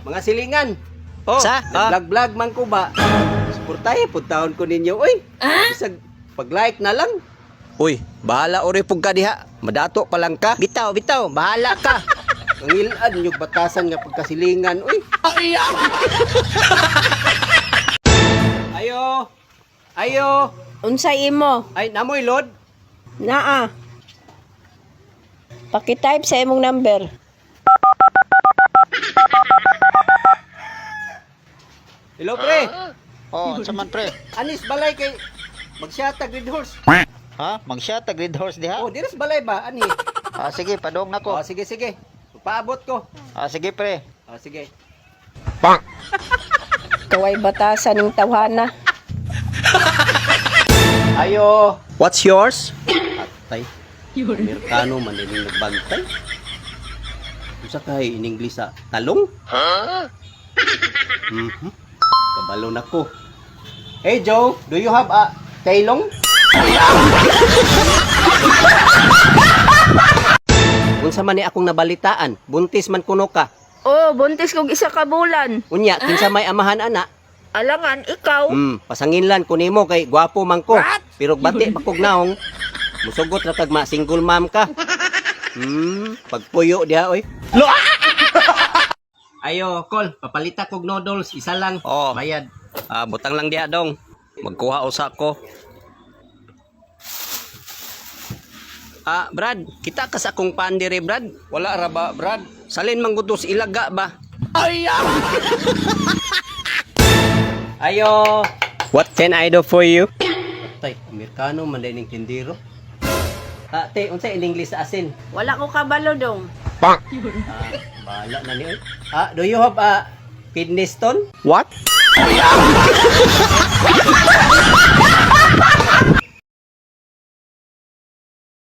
mga silingan. Oh, Sa? vlog man ko ba? Suportahe pud taon ko ninyo. Uy, isag pag-like na lang. Uy, bahala ori pug ka diha. Madato pa lang ka. Bitaw, bahala ka. Ang ilan yung batasan nga pagkasilingan. Uy. Ayo. Ayo. Unsay imo? Ay, namoy lod. Naa. Paki-type sa imong number. Hello, pre. Oh, saman pre. Anis balay kay magsyata Red Horse. Ha? Magsiya tag Red Horse diha? Oh, diras balay ba? Ani? Ah, sige, padong na Oh, ko. sige. Paabot ko. Ah, sige pre. Oh, sige. Kaway batasan ng tawhana. Ayo. What's yours? Atay. Amerikano man din yung nagbantay. Usa kay in English sa talong? Kabalo na ko. Hey Joe, do you have a tailong? Unsa man ni akong nabalitaan, buntis man kuno ka. Oh, buntis kog isa ka bulan. Unya, kinsa may amahan ana? Alangan ikaw. Pasanginlan ko nimo kay gwapo man ko. Pero bati pa kog naong. Musugot ra kag ma single mom ka. Pagpuyo diha oy. Ayo, Kol, papalita kog noodles, isa lang. Oh. Bayad. Butang lang diha dong. Magkuha usa ko. Brad, kita ka sa akong pandire, Brad. Wala ra ba, Brad? Salin man gutos ilaga ba? Ayo. What can I do for you? Tay, Amerikano man din ning tindiro. Te, unsa in English sa asin? Wala ko kabalo dong. Bahala na ni oy. Do you have a kidney stone? What?